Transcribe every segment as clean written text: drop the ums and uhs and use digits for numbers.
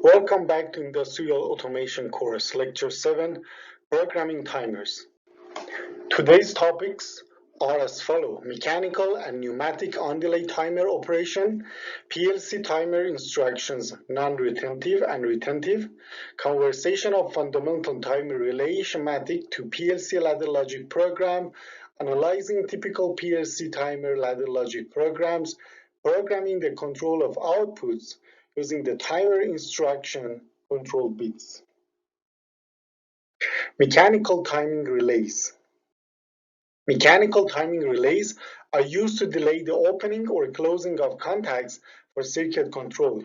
Welcome back to Industrial Automation course, Lecture 7, Programming Timers. Today's topics are as follow: mechanical and pneumatic on-delay timer operation, PLC timer instructions, non-retentive and retentive, conversion of fundamental timer relay schematic to PLC ladder logic program, analyzing typical PLC timer ladder logic programs, programming the control of outputs using the timer instruction control bits. Mechanical timing relays. Mechanical timing relays are used to delay the opening or closing of contacts for circuit control.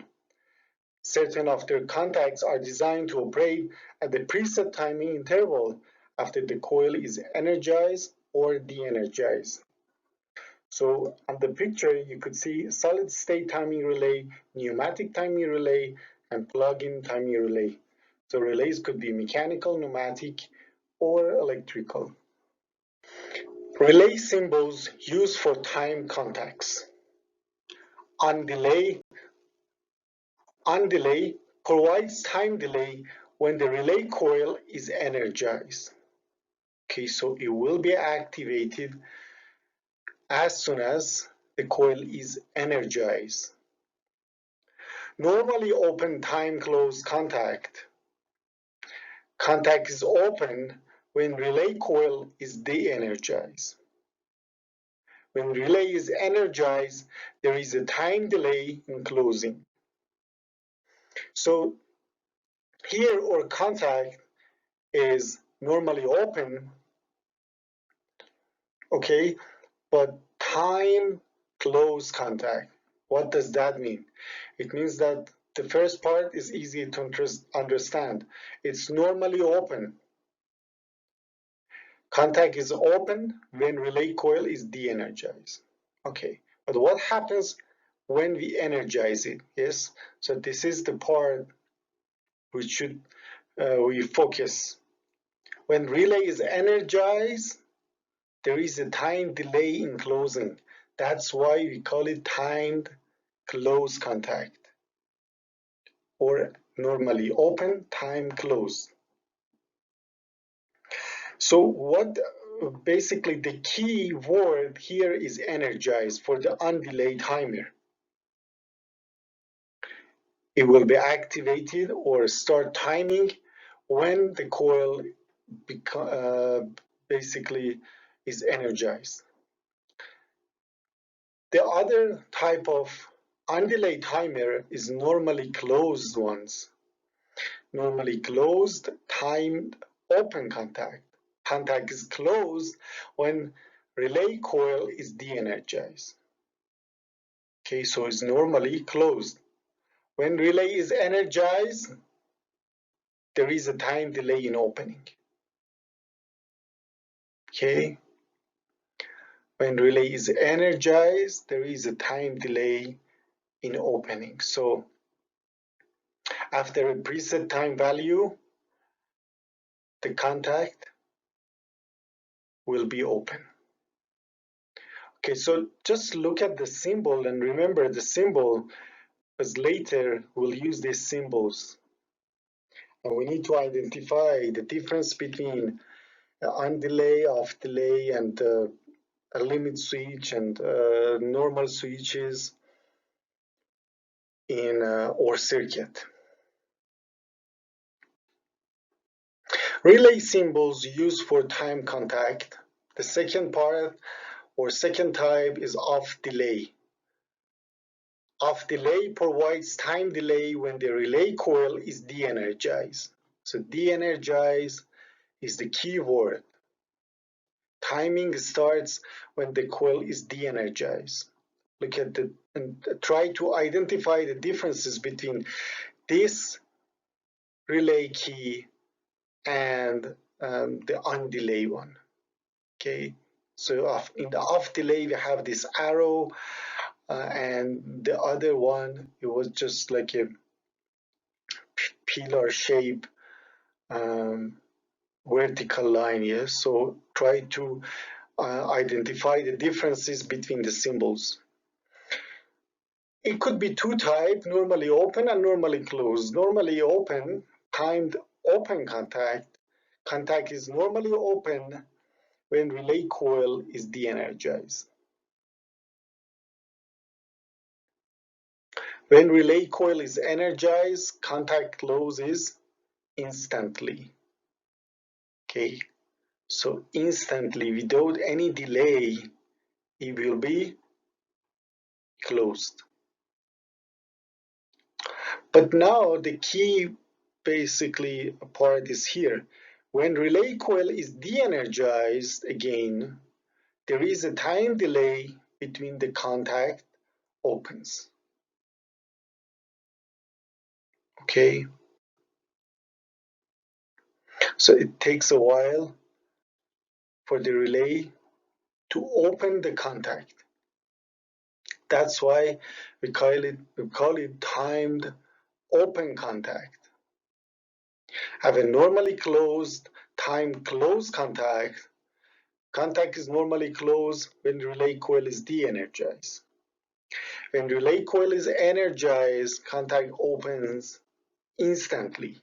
Certain of their contacts are designed to operate at the preset timing interval after the coil is energized or de-energized. So on the picture, you could see solid state timing relay, pneumatic timing relay, and plug-in timing relay. So relays could be mechanical, pneumatic, or electrical. Relay symbols used for time contacts. On delay provides time delay when the relay coil is energized. Okay, so it will be activated as soon as the coil is energized. Normally open time close contact. Contact is open when relay coil is de-energized. When relay is energized, there is a time delay in closing. So here our contact is normally open, okay, but time close contact. What does that mean? It means that the first part is easy to understand. It's normally open. Contact is open when relay coil is de-energized. Okay, but what happens when we energize it? Yes, so this is the part which should we focus. When relay is energized, there is a time delay in closing. That's why we call it timed close contact, or normally open, time closed. So what basically the key word here is energized for the undelayed timer. It will be activated or start timing when the coil basically is energized. The other type of undelayed timer is normally closed ones. Normally closed, timed, open contact. Contact is closed when relay coil is de-energized. Okay, so it's normally closed. When relay is energized, there is a time delay in opening. Okay, when relay is energized, there is a time delay in opening. So after a preset time value, the contact will be open. Okay, so just look at the symbol and remember the symbol, because later we'll use these symbols. And we need to identify the difference between on delay, off delay, and a limit switch and normal switches in our circuit. Relay symbols used for time contact. The second part or second type is off delay. Off delay provides time delay when the relay coil is de-energized. So de-energized is the key word. Timing starts when the coil is de-energized. Look at and try to identify the differences between this relay key and the on delay one. Okay, so in the off delay we have this arrow, and the other one, it was just like a pillar shape vertical line. Yes, so try to identify the differences between the symbols. It could be two types, normally open and normally closed. Normally open, timed open contact. Contact is normally open when relay coil is de-energized. When relay coil is energized, contact closes instantly. Okay, so instantly, without any delay, it will be closed. But now the key basically part is here. When relay coil is de-energized again, there is a time delay between the contact opens. Okay, so it takes a while for the relay to open the contact. That's why we call it timed open contact. Have a normally closed, timed closed contact. Contact is normally closed when relay coil is de-energized. When relay coil is energized, contact opens instantly.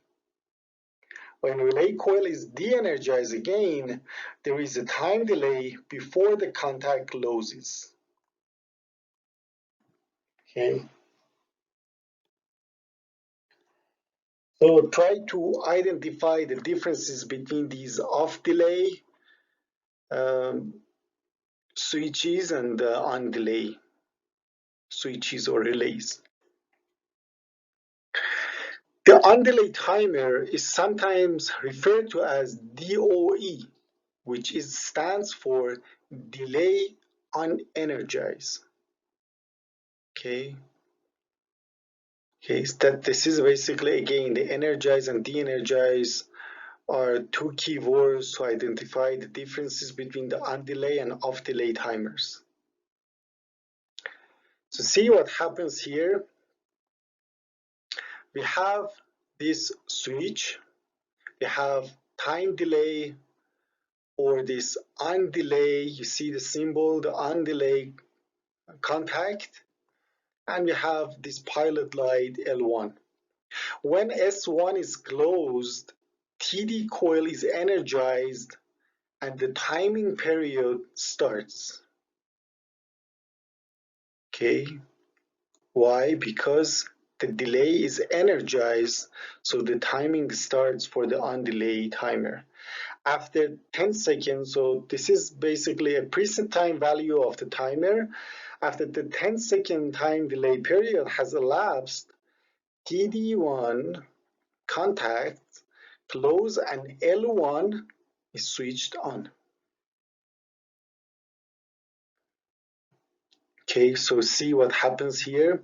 When relay coil is de-energized again, there is a time delay before the contact closes. Okay. So try to identify the differences between these off delay um, switches and on delay switches or relays. The on delay timer is sometimes referred to as DOE, which stands for delay unenergized. Okay. Okay, so that this is basically again the energize and de-energize are two key words to identify the differences between the on delay and off delay timers. So see what happens here. We have this switch, we have time delay or this on delay. You see the symbol, the on delay contact, and we have this pilot light L1. When S1 is closed, TD coil is energized and the timing period starts. Okay, why? Because the delay is energized, so the timing starts for the on delay timer. After 10 seconds, so this is basically a preset time value of the timer. After the 10-second time delay period has elapsed, TD1 contacts close and L1 is switched on. Okay, so see what happens here.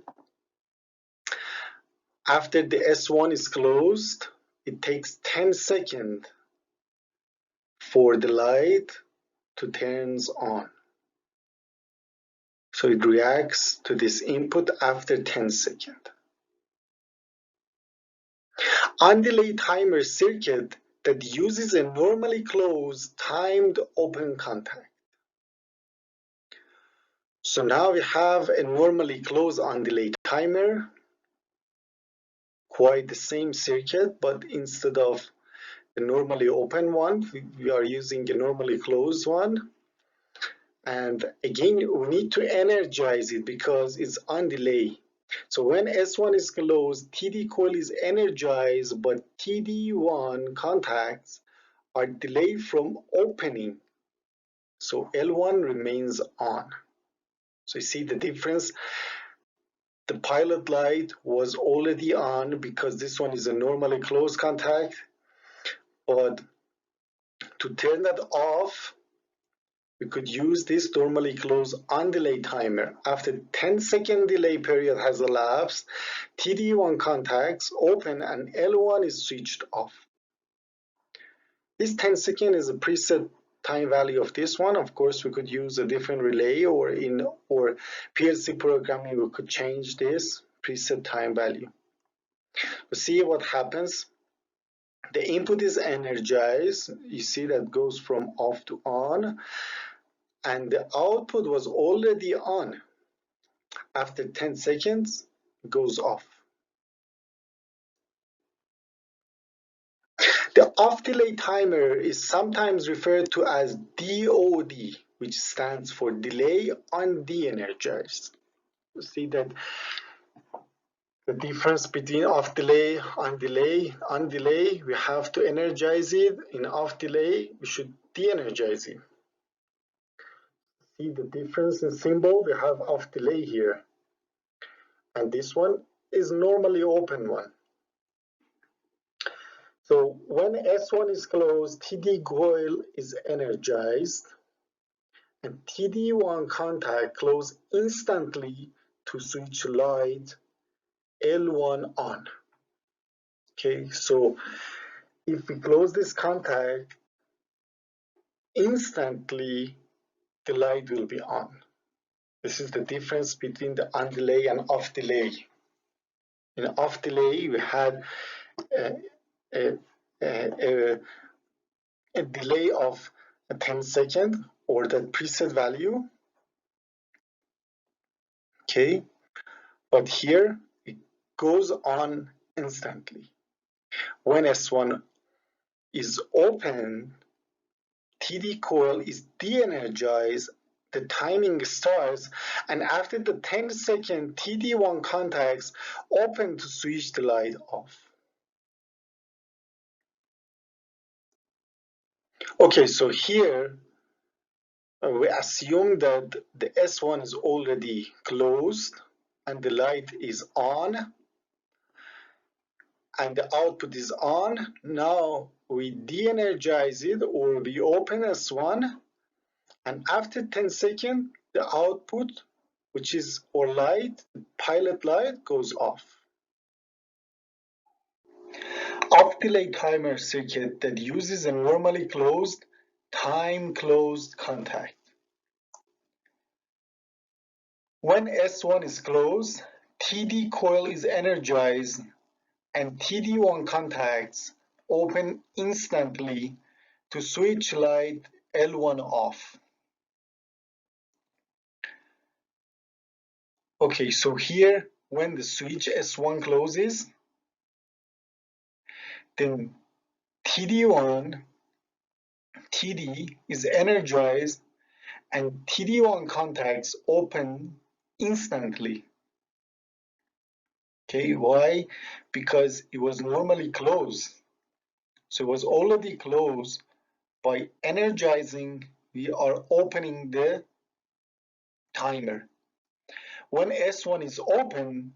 After the S1 is closed, it takes 10 seconds for the light to turn on. So it reacts to this input after 10 seconds. On-delay timer circuit that uses a normally closed timed open contact. So now we have a normally closed on-delay timer, quite the same circuit, but instead of the normally open one, we are using a normally closed one. And again, we need to energize it because it's on delay. So when S1 is closed, TD coil is energized, but TD1 contacts are delayed from opening. So L1 remains on. So you see the difference? The pilot light was already on because this one is a normally closed contact, but to turn that off, we could use this normally closed on delay timer. After 10-second delay period has elapsed, TD1 contacts open and L1 is switched off. This 10 second is a preset time value of this one. Of course, we could use a different relay or PLC programming, we could change this preset time value. But see what happens. The input is energized. You see that goes from off to on. And the output was already on. After 10 seconds, it goes off. The off-delay timer is sometimes referred to as DOD, which stands for delay unde-energized. You see that the difference between off delay, on delay, we have to energize it. In off delay, we should de-energize it. See the difference in symbol? We have off delay here. And this one is normally open one. So when S1 is closed, TD coil is energized and TD1 contact close instantly to switch light L1 on. Okay, so if we close this contact, instantly the light will be on. This is the difference between the on delay and off delay. In off delay, we had a delay of 10 seconds or the preset value. Okay, but here it goes on instantly. When S1 is open, TD coil is de-energized, the timing starts, and after the 10-second TD1 contacts open to switch the light off. Okay, so here we assume that the S1 is already closed and the light is on and the output is on. Now we de-energize it or we open S1, and after 10 seconds, the output, which is our light, pilot light, goes off. Off-delay timer circuit that uses a normally closed, time-closed contact. When S1 is closed, TD coil is energized and TD1 contacts open instantly to switch light L1 off. Okay, so here when the switch S1 closes, then TD is energized and TD1 contacts open instantly. Okay, why? Because it was normally closed. So it was already closed. By energizing, we are opening the timer. When S1 is open,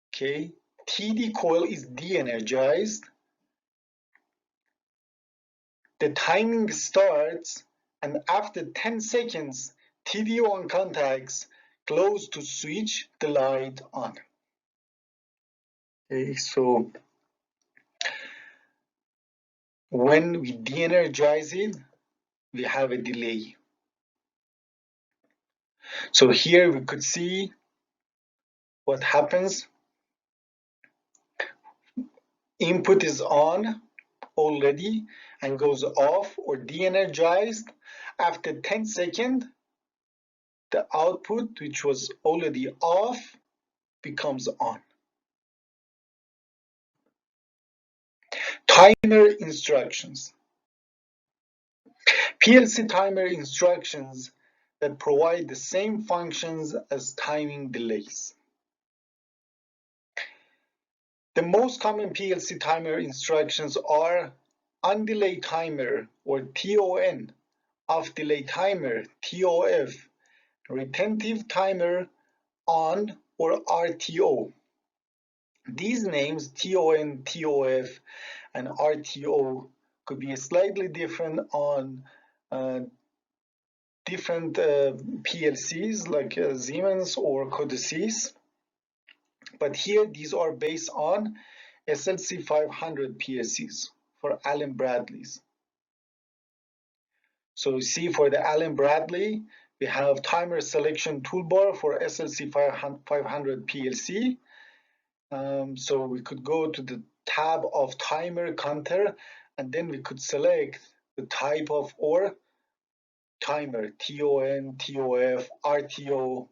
okay, TD coil is de-energized. The timing starts, and after 10 seconds, TD1 contacts close to switch the light on. Okay, so when we de-energize it, we have a delay. So here we could see what happens. Input is on already and goes off or de-energized. After 10 seconds, the output, which was already off, becomes on. Timer instructions. PLC timer instructions that provide the same functions as timing delays. The most common PLC timer instructions are on delay timer or TON, off delay timer TOF, retentive timer on or RTO. These names TON, TOF, and RTO could be slightly different on different PLCs like Siemens or Codesys. But here these are based on SLC 500 PLCs for Allen Bradleys. So you see for the Allen Bradley, we have timer selection toolbar for SLC 500 PLC. So we could go to the tab of timer counter and then we could select the type of or timer, TON, TOF, RTO,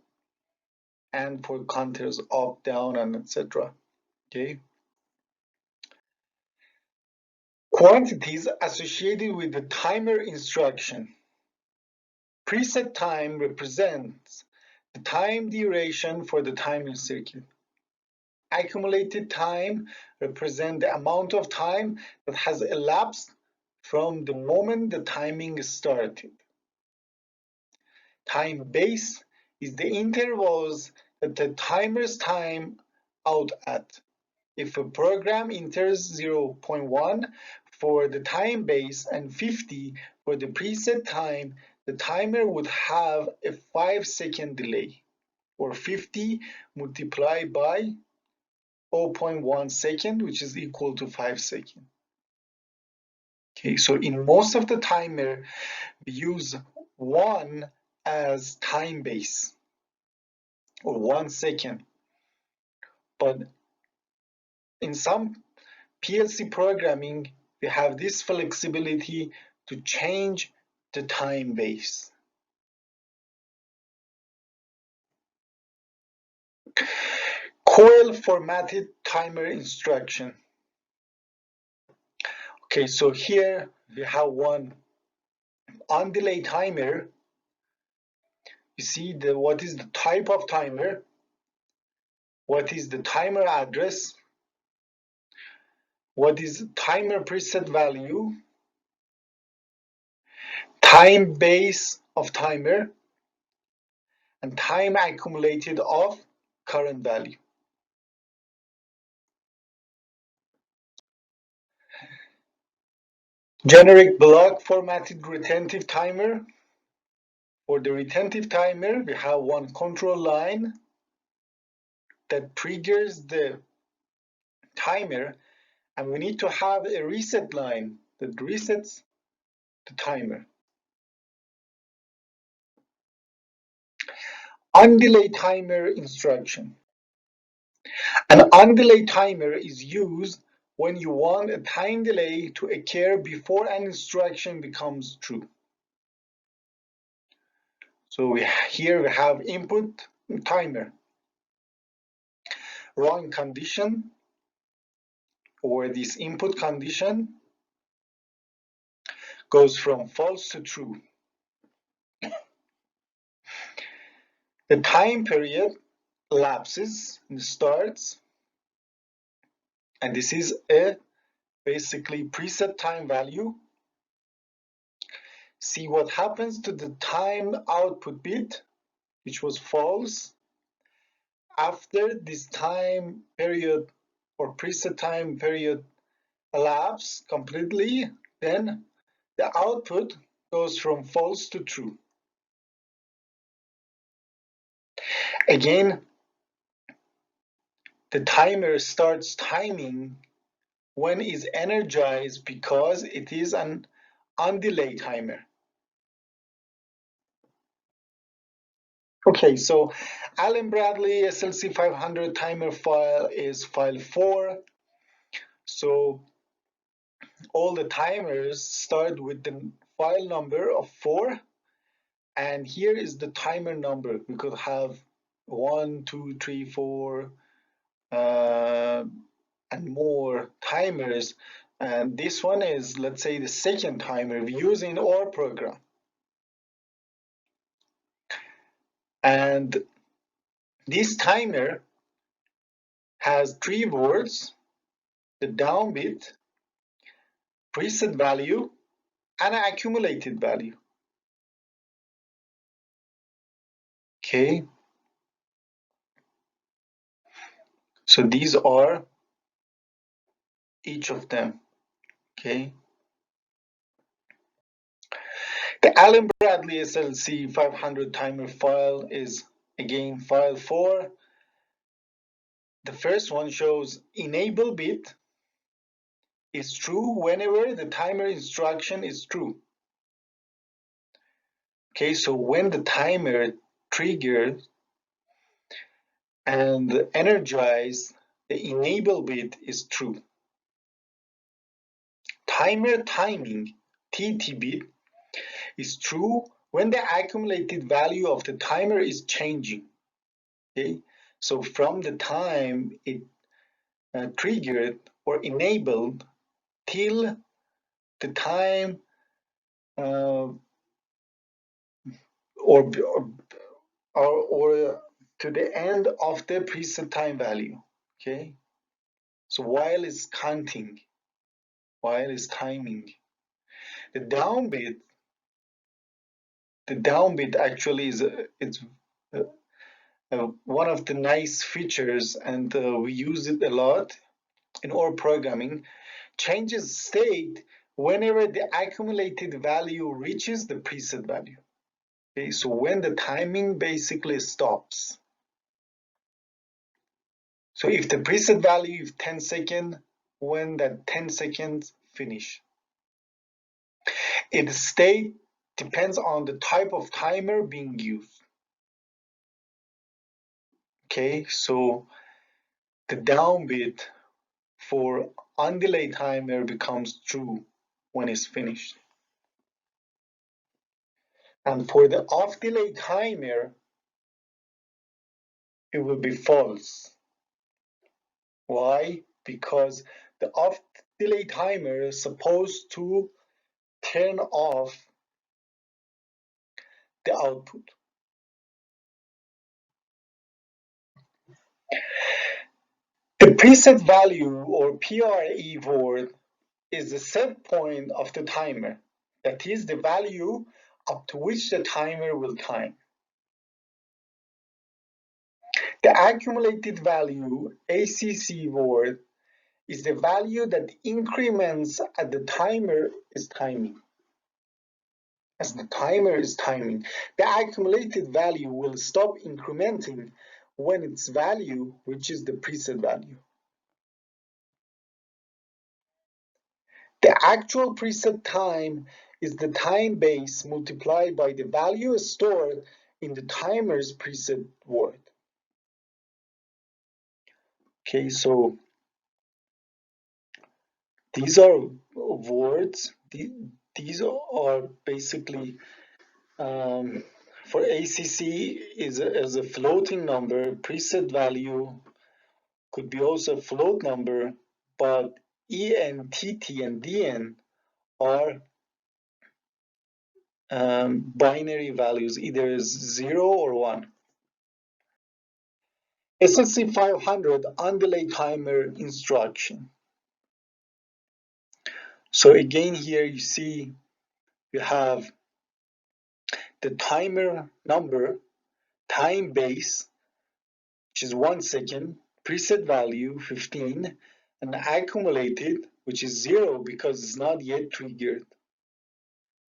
and for counters up, down, and etc. Okay. Quantities associated with the timer instruction. Preset time represents the time duration for the timing circuit. Accumulated time represents the amount of time that has elapsed from the moment the timing started. Time base is the intervals that the timer's time out at. If a program enters 0.1 for the time base and 50 for the preset time, the timer would have a 5-second delay, or 50 multiplied by 0.1 second, which is equal to 5 seconds. Okay, so in most of the timer, we use 1 as time base, or 1 second. But in some PLC programming, we have this flexibility to change the time base. Coil formatted timer instruction. Okay, so here we have one on delay timer. You see what is the type of timer, what is the timer address, what is timer preset value, time base of timer, and time accumulated of current value. Generic block formatted retentive timer. For the retentive timer, we have one control line that triggers the timer, and we need to have a reset line that resets the timer. Undelay timer instruction. An undelay timer is used when you want a time delay to occur before an instruction becomes true. So here we have input timer, run condition, or this input condition goes from false to true. The time period lapses and starts, and this is a basically preset time value. See what happens to the time output bit, which was false. After this time period or preset time period elapses completely, then the output goes from false to true. Again, the timer starts timing when it is energized because it is an undelay timer. Okay, so Allen Bradley SLC 500 timer file is file 4. So all the timers start with the file number of 4, and here is the timer number. We could have 1, 2, 3, 4, and more timers, and this one is, let's say, the second timer we use in our program. And this timer has 3 words: the down bit, preset value, and accumulated value. Okay, so these are each of them. Okay, the Allen Bradley SLC 500 timer file is again file 4. The first one shows enable bit is true whenever the timer instruction is true. Okay, so when the timer triggered and energized, the enable bit is true. Timer timing, TT bit, is true when the accumulated value of the timer is changing. Okay, So from the time it triggered or enabled till the time uh, or, or to the end of the preset time value. Okay, so while it's counting, while it's timing, the down bit, actually is it's uh, one of the nice features, and we use it a lot in our programming. Changes state whenever the accumulated value reaches the preset value. Okay, so when the timing basically stops. So if the preset value is 10 seconds, when that 10 seconds finish. Its state depends on the type of timer being used. Okay, so the down bit for undelayed timer becomes true when it's finished. And for the off delay timer, it will be false. Why? Because the off delay timer is supposed to turn off the output. The preset value or PRE word is the set point of the timer. That is the value up to which the timer will time. The accumulated value ACC word is the value that increments as the timer is timing. As the timer is timing, the accumulated value will stop incrementing when its value reaches the preset value. The actual preset time is the time base multiplied by the value stored in the timer's preset word. Okay, so these are words. These are basically for ACC is as a floating number. Preset value could be also a float number, but EN, TT, and DN are binary values, either 0 or 1. SLC 500 undelay timer instruction. So again here you see you have the timer number, time base, which is 1 second, preset value 15, and accumulated, which is 0 because it's not yet triggered.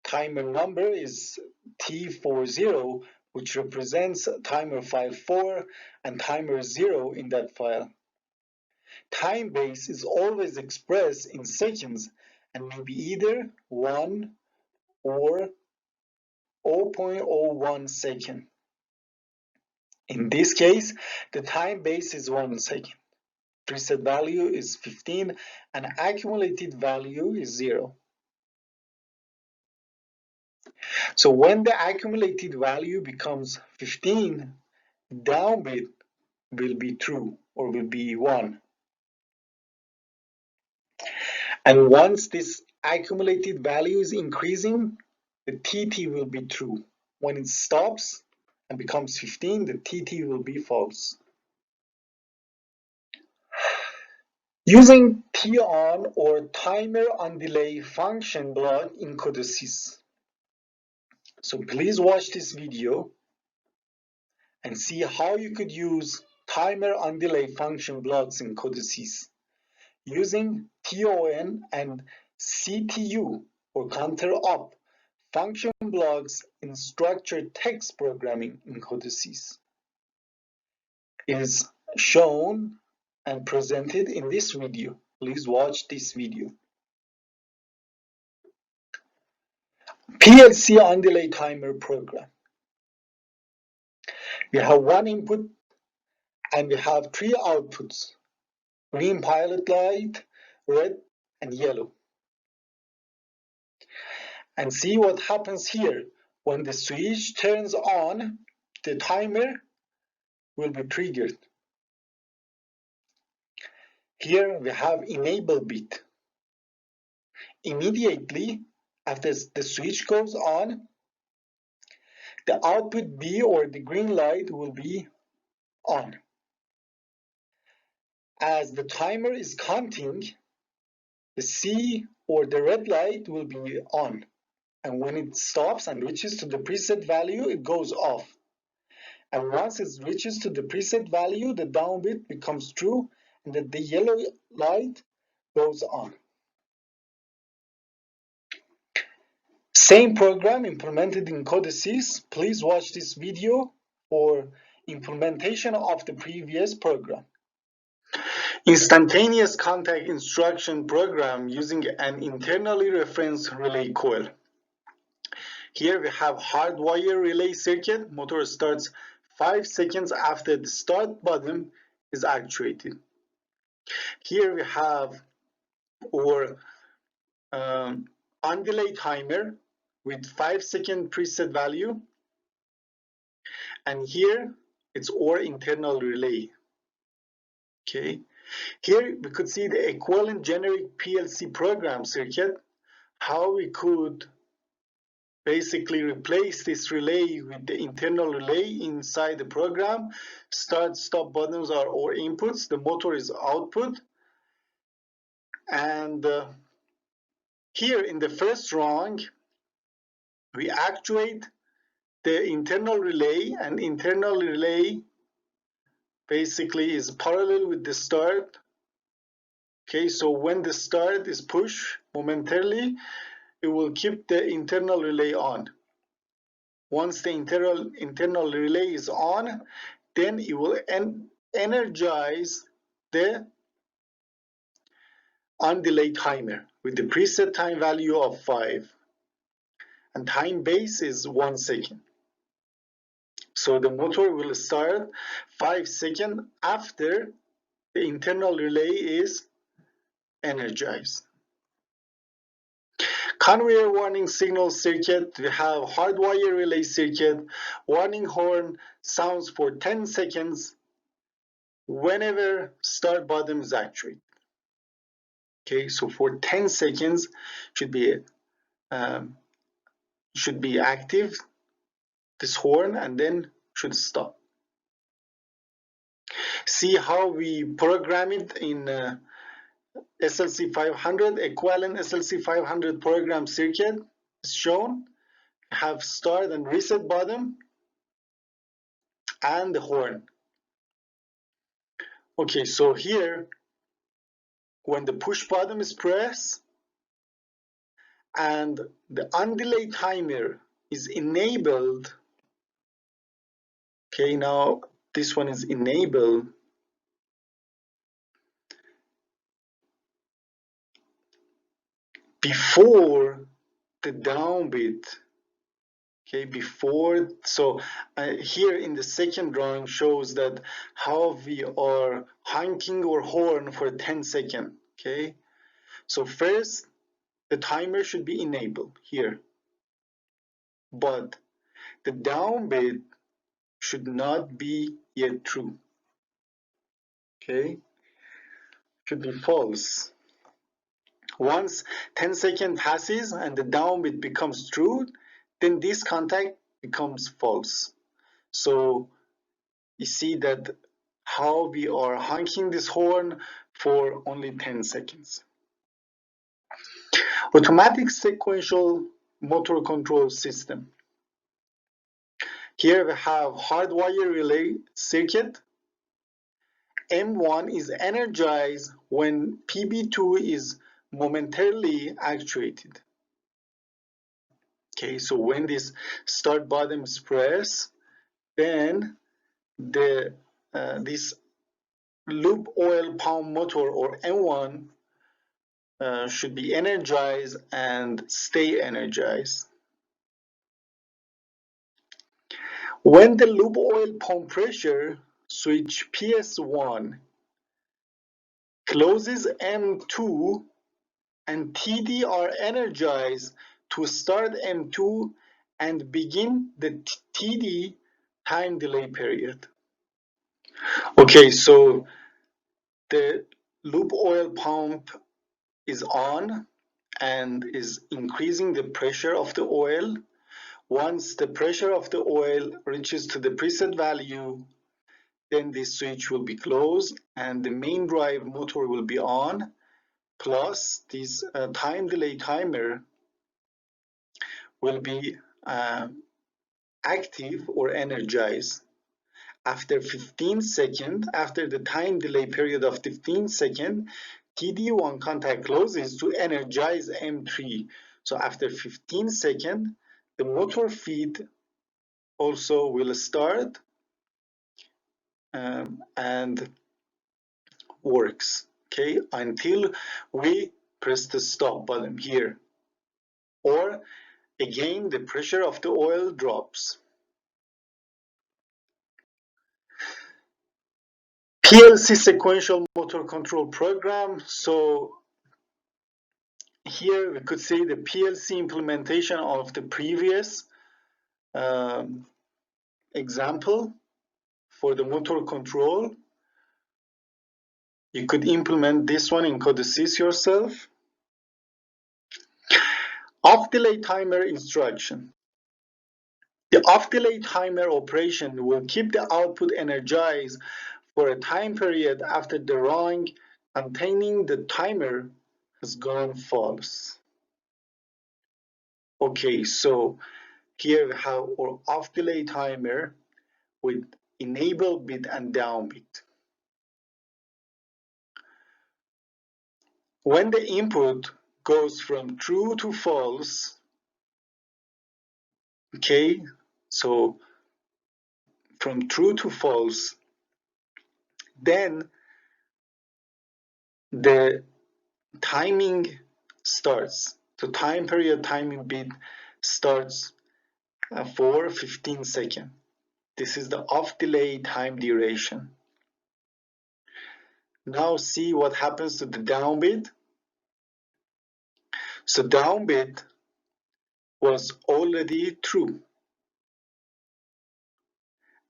Timer number is T40, which represents timer file 4 and timer 0 in that file. Time base is always expressed in seconds and may be either 1 or 0.01 second. In this case, the time base is 1 second. Preset value is 15 and accumulated value is 0. So when the accumulated value becomes 15, down bit will be true or will be 1. And once this accumulated value is increasing, the TT will be true. When it stops and becomes 15, the TT will be false. Using T-on or timer on delay function block in codesys. So please watch this video and see how you could use timer on delay function blocks in codesys using TON and CTU or counter up function blocks in structured text programming in codesys. Is shown and presented in this video. Please watch this video. PLC on delay timer program. We have one input and we have 3 outputs: green pilot light, red, and yellow. And see what happens here. When the switch turns on, the timer will be triggered. Here we have enable bit. Immediately after the switch goes on, the output B or the green light will be on. As the timer is counting, the C or the red light will be on. And when it stops and reaches to the preset value, it goes off. And once it reaches to the preset value, the down bit becomes true and the yellow light goes on. Same program implemented in codices. Please watch this video for implementation of the previous program. Instantaneous contact instruction program using an internally referenced relay coil. Here we have hardwire relay circuit. Motor starts 5 seconds after the start button is actuated. Here we have our undelay timer with 5-second preset value. And here it's our internal relay. Okay. Here we could see the equivalent generic PLC program circuit, how we could basically replace this relay with the internal relay inside the program. Start, stop buttons are our inputs, the motor is output. And here in the first rung, we actuate the internal relay, and internal relay basically is parallel with the start. Okay, so when the start is pushed momentarily, it will keep the internal relay on. Once the internal relay is on, then it will energize the undelayed timer with the preset time value of 5. And time base is 1 second. So the motor will start 5 seconds after the internal relay is energized. Conveyor warning signal circuit, we have hardwire relay circuit. Warning horn sounds for 10 seconds whenever start button is actuated. Okay, so for 10 seconds should be active, this horn, and then should stop. See how we program it in SLC 500, equivalent SLC 500 program circuit is shown. Have start and reset button and the horn. Okay, so here when the push button is pressed and the undelayed timer is enabled, okay, now this one is enabled, before the down bit, okay, before, so here in the second drawing shows that how we are honking our horn for 10 seconds, okay. So first the timer should be enabled here, but the down bit should not be yet true, okay, should be false. Once 10 seconds passes and the down bit becomes true, then this contact becomes false. So you see that how we are honking this horn for only 10 seconds. Automatic sequential motor control system. Here we have hardwire relay circuit. M1 is energized when PB2 is momentarily actuated. Okay, so when this start button is pressed, then this loop oil pump motor or M1 should be energized and stay energized. When the loop oil pump pressure switch PS1 closes M2 and TD are energized to start M2 and begin the TD time delay period. Okay, so the loop oil pump is on and is increasing the pressure of the oil. Once the pressure of the oil reaches to the preset value, then this switch will be closed and the main drive motor will be on, plus this time delay timer will be active or energized. After 15 seconds, after the time delay period of 15 seconds, TD1 contact closes to energize M3. So after 15 seconds, the motor feed also will start and works, okay, until we press the stop button here. Or again, the pressure of the oil drops. PLC sequential motor control program. So here we could see the PLC implementation of the previous example for the motor control. You could implement this one in Codesys yourself. Off delay timer instruction. The off delay timer operation will keep the output energized for a time period after the rung containing the timer has gone false. Okay, so here we have our off delay timer with enable bit and down bit. When the input goes from true to false, okay, so from true to false, then the timing starts. So time period timing bit starts for 15 seconds. This is the off delay time duration. Now see what happens to the down bit. So down bit was already true.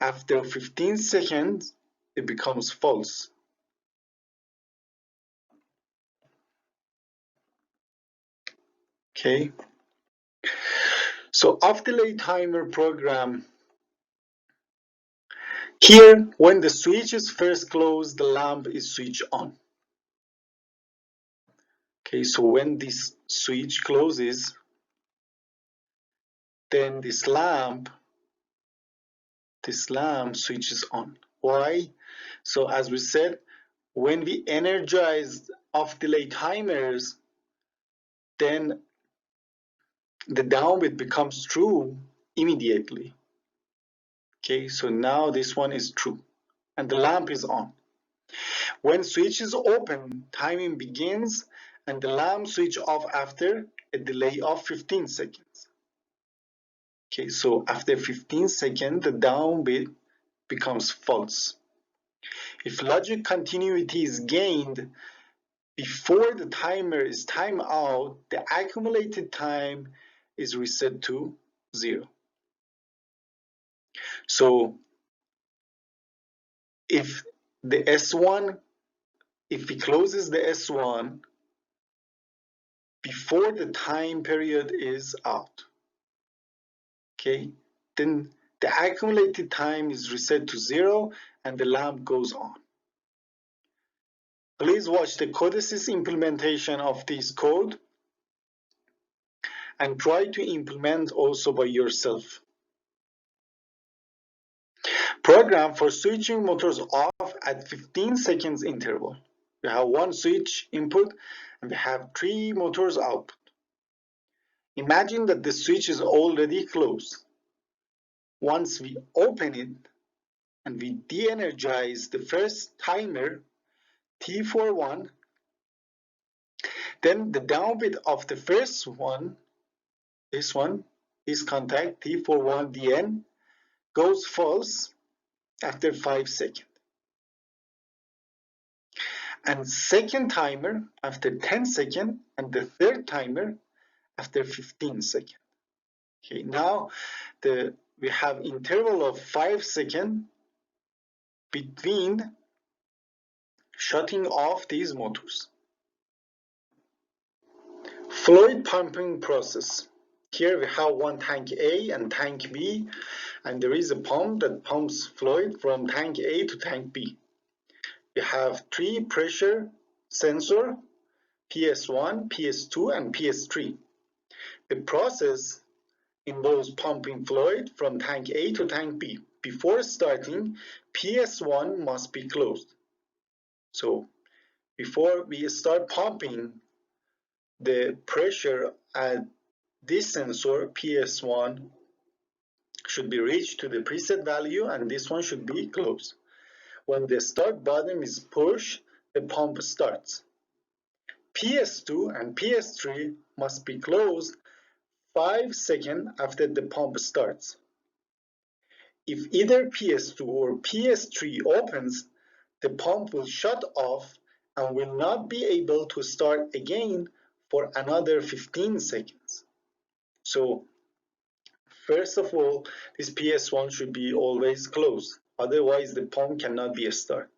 After 15 seconds, it becomes false. Okay. So off delay timer program. Here, when the switch is first closed, the lamp is switched on. Okay, so when this switch closes, then this lamp switches on. Why? So as we said, when we energize off delay timers, then the down bit becomes true immediately. Okay, so now this one is true and the lamp is on. When switch is open, timing begins and the lamp switch off after a delay of 15 seconds. Okay, so after 15 seconds, the down bit becomes false. If logic continuity is gained before the timer is timed out, the accumulated time is reset to 0. So if the S1, if it closes the S1 before the time period is out, okay, then the accumulated time is reset to 0 and the lamp goes on. Please watch the Codesys implementation of this code and try to implement also by yourself. Program for switching motors off at 15 seconds interval. We have one switch input and we have 3 motors output. Imagine that the switch is already closed. Once we open it and we de-energize the first timer T41, then the down bit of the first one, this contact T41DN, goes false after 5 seconds. And second timer after 10 seconds, and the third timer after 15 seconds. Okay, now we have interval of 5 seconds between shutting off these motors. Fluid pumping process. Here we have one tank A and tank B, and there is a pump that pumps fluid from tank A to tank B. We have three pressure sensors, PS1, PS2, and PS3. The process involves pumping fluid from tank A to tank B. Before starting, PS1 must be closed. So before we start pumping, the pressure at this sensor PS1 should be reached to the preset value, and this one should be closed. When the start button is pushed, the pump starts. PS2 and PS3 must be closed 5 seconds after the pump starts. If either PS2 or PS3 opens, the pump will shut off and will not be able to start again for another 15 seconds. So first of all, this PS1 should be always closed, otherwise the pump cannot be started.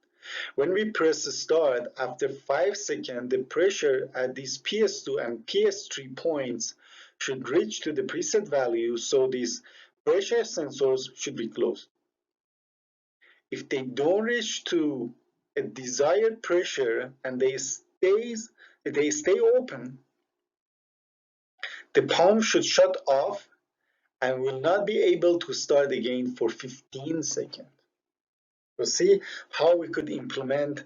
When we press start, after 5 seconds, the pressure at these PS2 and PS3 points should reach to the preset value, so these pressure sensors should be closed. If they don't reach to a desired pressure and they stay open, the pump should shut off and will not be able to start again for 15 seconds. We'll see how we could implement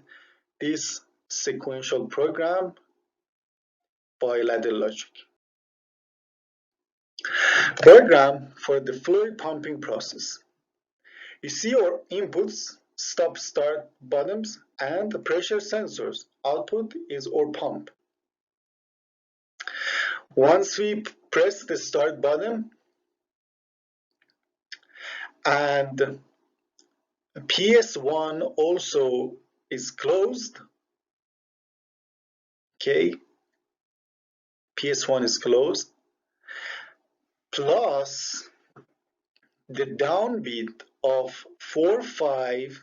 this sequential program by ladder logic. Program for the fluid pumping process. You see our inputs, stop-start buttons, and the pressure sensors. Output is our pump. Once we press the start button and PS1 also is closed, okay, PS1 is closed, plus the downbeat of 4-5,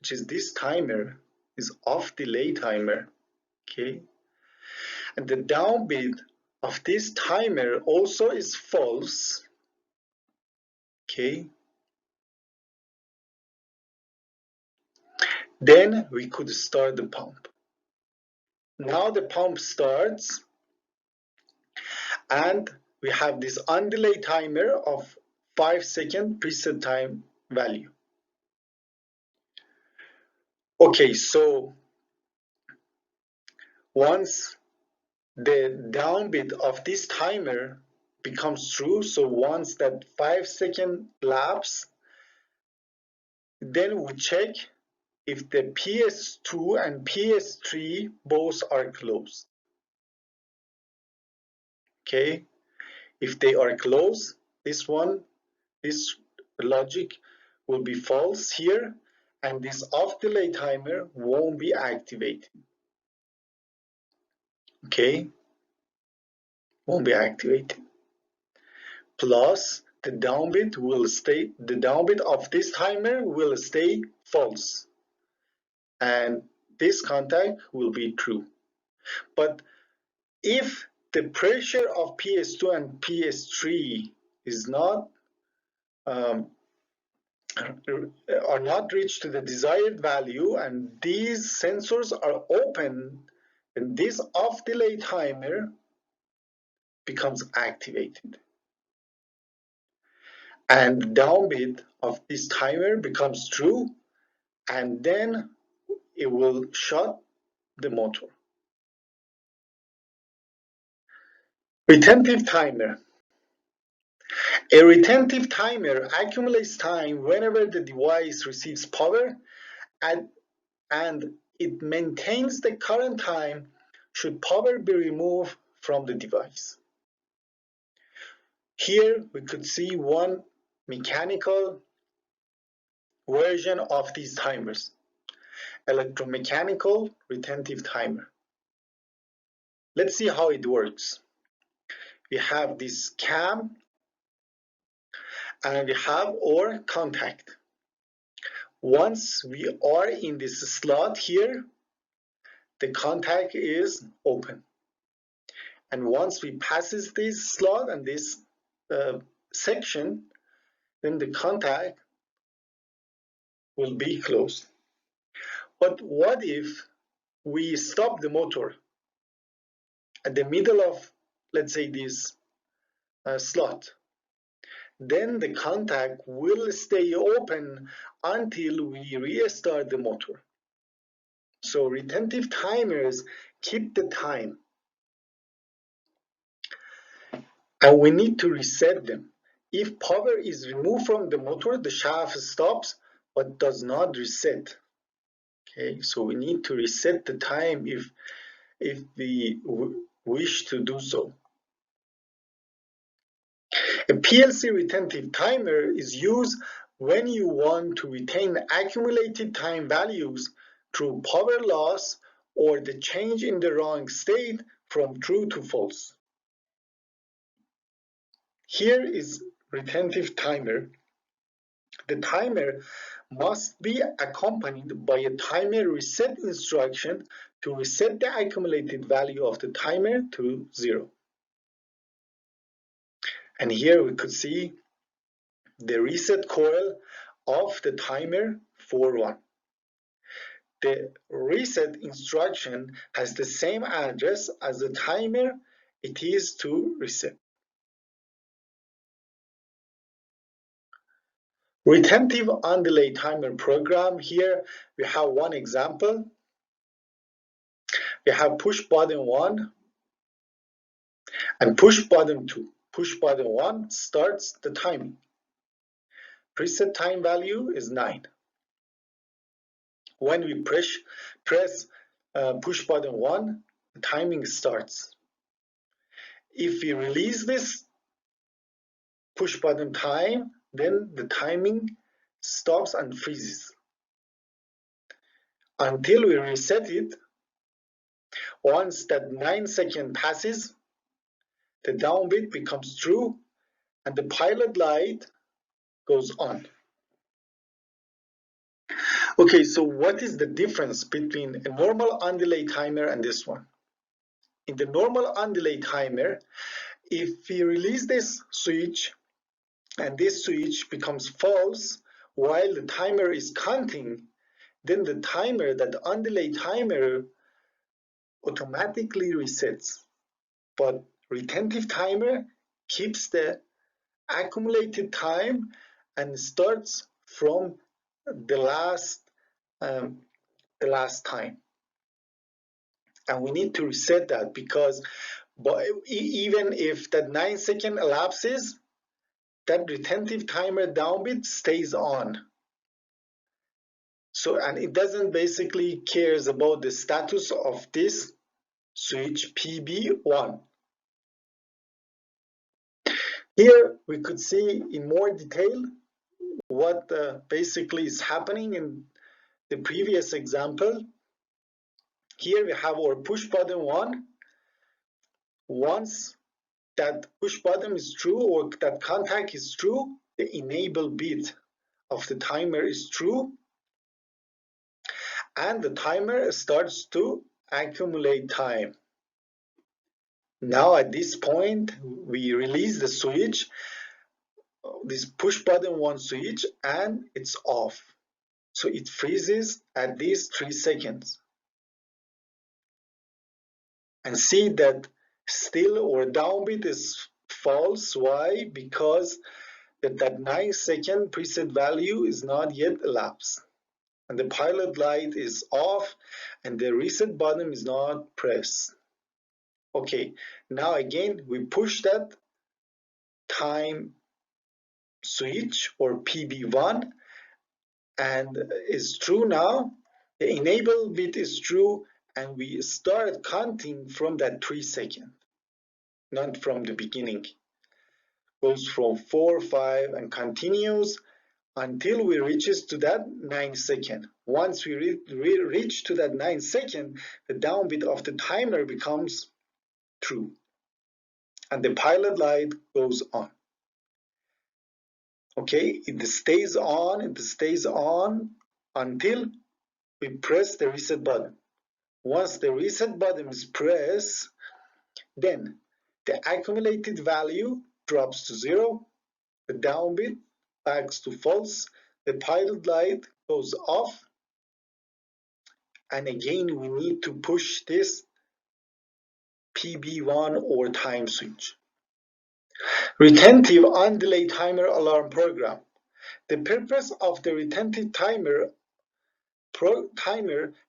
which is this timer, is off delay timer, okay, and the downbeat of this timer also is false, okay, then we could start the pump. Now the pump starts and we have this undelay timer of 5-second preset time value. Okay, so once the downbeat of this timer becomes true, so once that 5-second lapse, then we check if the PS2 and PS3 both are closed. Okay, if they are closed, this logic will be false here, and this off delay timer won't be activated. Okay, won't be activated. Plus the downbeat of this timer will stay false, and this contact will be true. But if the pressure of PS2 and PS3 is not are not reached to the desired value and these sensors are open, then this off delay timer becomes activated, and the downbeat of this timer becomes true, and then it will shut the motor. Retentive timer. A retentive timer accumulates time whenever the device receives power, and it maintains the current time should power be removed from the device. Here we could see one mechanical version of these timers, electromechanical retentive timer. Let's see how it works. We have this cam and we have our contact. Once we are in this slot here, the contact is open. And once we passes this slot and this section, then the contact will be closed. But what if we stop the motor at the middle of, let's say, this slot? Then the contact will stay open until we restart the motor. So retentive timers keep the time, and we need to reset them. If power is removed from the motor, the shaft stops but does not reset. Okay, so we need to reset the time if we wish to do so. A PLC retentive timer is used when you want to retain accumulated time values through power loss or the change in the wrong state from true to false. Here is retentive timer. The timer must be accompanied by a timer reset instruction to reset the accumulated value of the timer to 0. And here we could see the reset coil of the timer 4-1. The reset instruction has the same address as the timer it is to reset. Retentive on-delay timer program. Here we have one example. We have push button 1 and push button 2. Push button 1 starts the timing. Preset time value is 9. When we press push button 1, the timing starts. If we release this push button time, then the timing stops and freezes. Until we reset it, once that 9 seconds passes, the down bit becomes true and the pilot light goes on. Okay, so what is the difference between a normal on-delay timer and this one? In the normal on-delay timer, if we release this switch and this switch becomes false while the timer is counting, then the timer, that on-delay timer, automatically resets. But retentive timer keeps the accumulated time and starts from the last time. And we need to reset that because even if that 9 seconds elapses, that retentive timer down bit stays on. So, and it doesn't basically cares about the status of this switch PB1. Here we could see in more detail what basically is happening in the previous example. Here we have our push button 1. Once that push button is true or that contact is true, the enable bit of the timer is true, and the timer starts to accumulate time. Now at this point, we release the switch, this push button 1 switch, and it's off. So it freezes at these 3 seconds. And see that still our down bit is false. Why? Because that 9 second preset value is not yet elapsed. And the pilot light is off and the reset button is not pressed. Okay, now again we push that time switch or PB1 and it's true now. The enable bit is true and we start counting from that 3 seconds, not from the beginning. Goes from 4, 5 and continues until we reaches to that 9 seconds. Once we reach to that 9 seconds, the down bit of the timer becomes true and the pilot light goes on. Okay, it stays on until we press the reset button. Once the reset button is pressed, then the accumulated value drops to 0, the down bit backs to false, the pilot light goes off, and again we need to push this PB1 or time switch. Retentive on-delay timer alarm program. The purpose of the retentive timer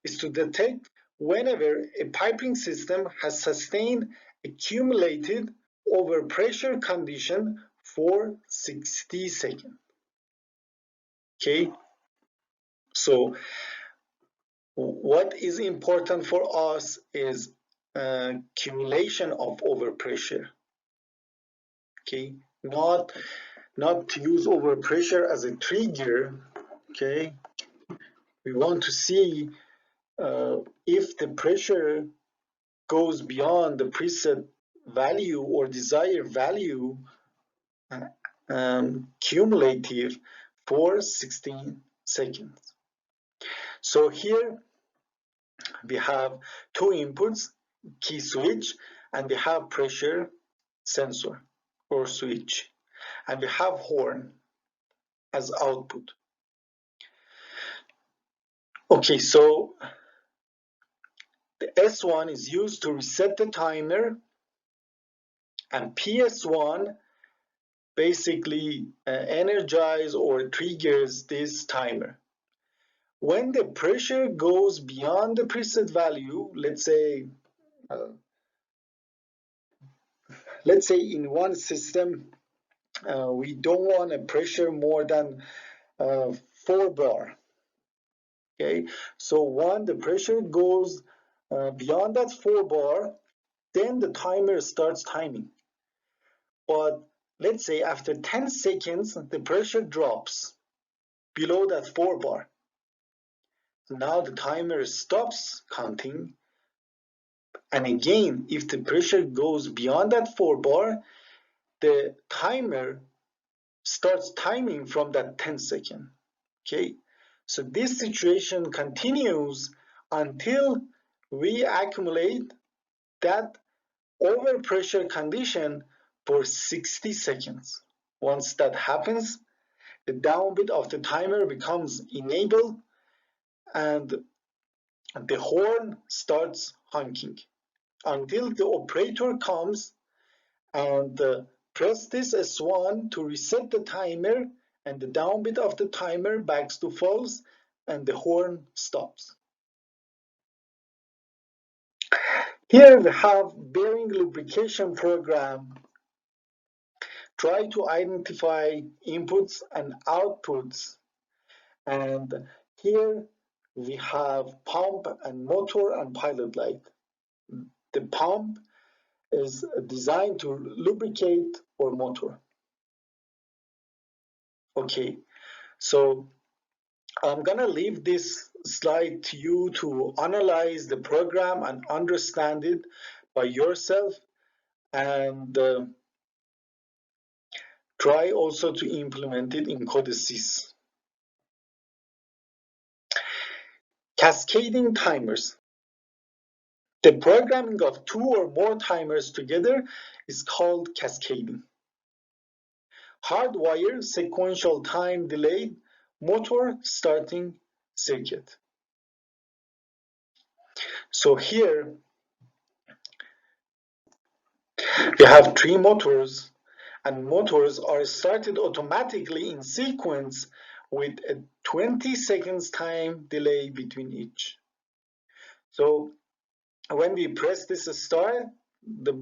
is to detect whenever a piping system has sustained accumulated overpressure condition for 60 seconds. Okay, so what is important for us is accumulation of overpressure. Okay, not to use overpressure as a trigger. Okay, we want to see if the pressure goes beyond the preset value or desired value cumulative for 16 seconds. So here we have two inputs, key switch, and we have pressure sensor or switch, and we have horn as output. Okay, so the S1 is used to reset the timer, and PS1 basically energize or triggers this timer. When the pressure goes beyond the preset value, let's say in one system we don't want a pressure more than 4 bar. Okay, so when the pressure goes beyond that 4 bar, then the timer starts timing. But let's say after 10 seconds, the pressure drops below that 4 bar. Now the timer stops counting. And again, if the pressure goes beyond that 4 bar, the timer starts timing from that 10 second. Okay, so this situation continues until we accumulate that overpressure condition for 60 seconds. Once that happens, the down bit of the timer becomes enabled and the horn starts honking until the operator comes and press this S1 to reset the timer, and the down bit of the timer backs to false and the horn stops. Here we have bearing lubrication program. Try to identify inputs and outputs, and here we have pump and motor and pilot light. The pump is designed to lubricate our motor. Okay, so I'm gonna leave this slide to you to analyze the program and understand it by yourself, and try also to implement it in codesys. Cascading timers. The programming of 2 or more timers together is called cascading. Hardwire sequential time delayed motor starting circuit. So here we have 3 motors, and motors are started automatically in sequence with a 20 seconds time delay between each. So when we press this start, the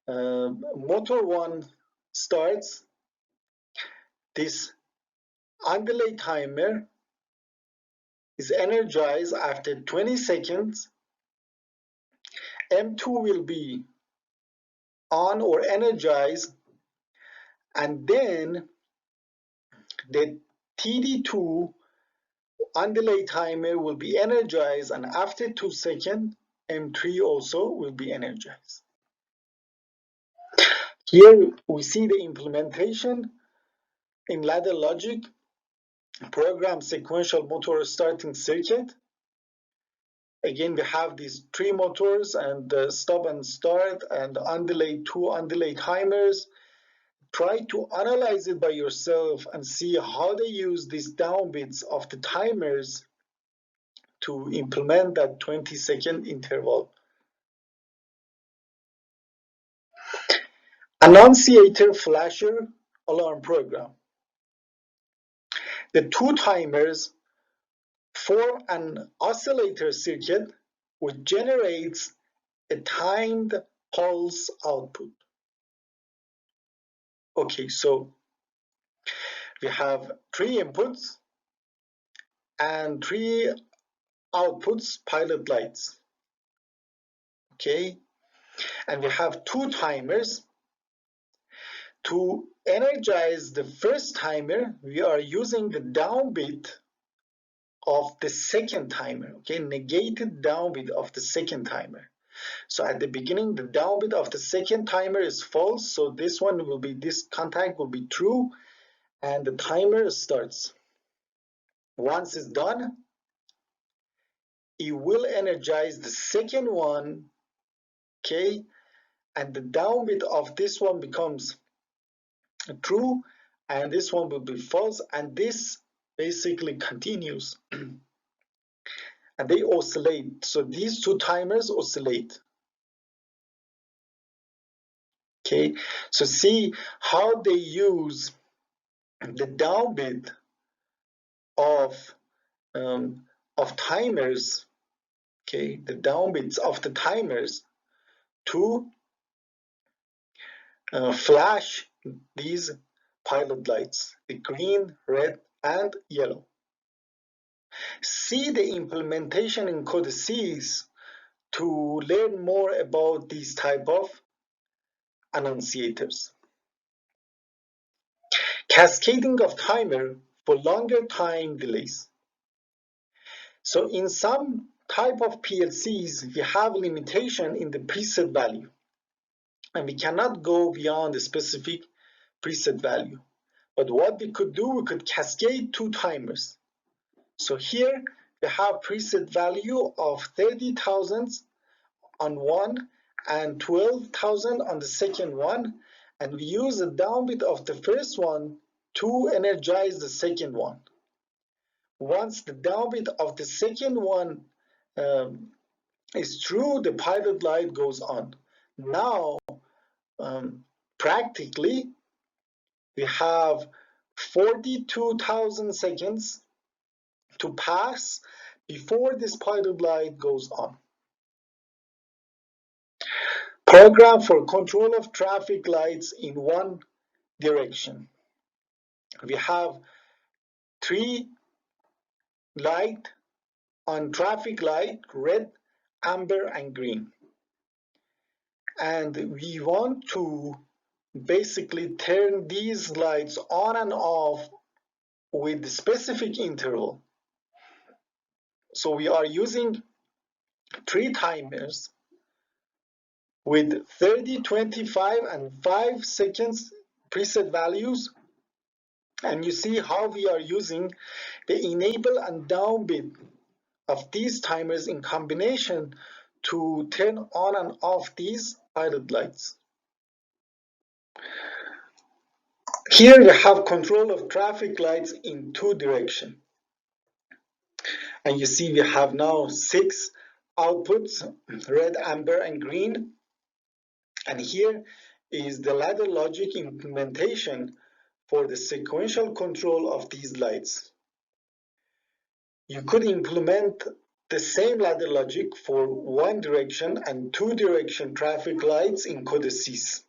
motor 1 starts. This on-delay timer is energized after 20 seconds. M2 will be on or energized, and then the TD2 on-delay timer will be energized, and after 2 seconds, M3 also will be energized. Here we see the implementation in ladder logic, program sequential motor starting circuit. Again, we have these 3 motors and stop and start and undelay 2 undelay timers. Try to analyze it by yourself and see how they use these downbits of the timers to implement that 20-second interval. Annunciator flasher alarm program. The 2 timers form an oscillator circuit which generates a timed pulse output. Okay, so we have 3 inputs and 3 outputs, pilot lights. Okay, and we have 2 timers. To energize the first timer, we are using the downbeat of the second timer, okay, negated downbeat of the second timer. So at the beginning, the downbeat of the second timer is false, so this contact will be true, and the timer starts. Once it's done, it will energize the second one, okay, and the downbeat of this one becomes true, and this one will be false, and this basically continues. And they oscillate. So these 2 timers oscillate. Okay, so see how they use the downbeat of timers. Okay, the downbeats of the timers to flash these pilot lights, the green, red, and yellow. See the implementation in codices to learn more about these type of annunciators. Cascading of timer for longer time delays. So in some type of PLCs, we have limitation in the preset value, and we cannot go beyond the specific preset value. But what we could do, we could cascade 2 timers. So here we have preset value of 30,000 on one and 12,000 on the second one, and we use the downbeat of the first one to energize the second one. Once the downbeat of the second one is true, the pilot light goes on. Now, practically, we have 42,000 seconds to pass before this pilot light goes on. Program for control of traffic lights in one direction. We have 3 light on traffic light, red, amber, and green. And we want to basically turn these lights on and off with a specific interval. So we are using 3 timers with 30, 25, and 5 seconds preset values. And you see how we are using the enable and downbeat of these timers in combination to turn on and off these pilot lights. Here we have control of traffic lights in 2 directions. And you see we have now 6 outputs, red, amber, and green. And here is the ladder logic implementation for the sequential control of these lights. You could implement the same ladder logic for 1 direction and 2 direction traffic lights in codices.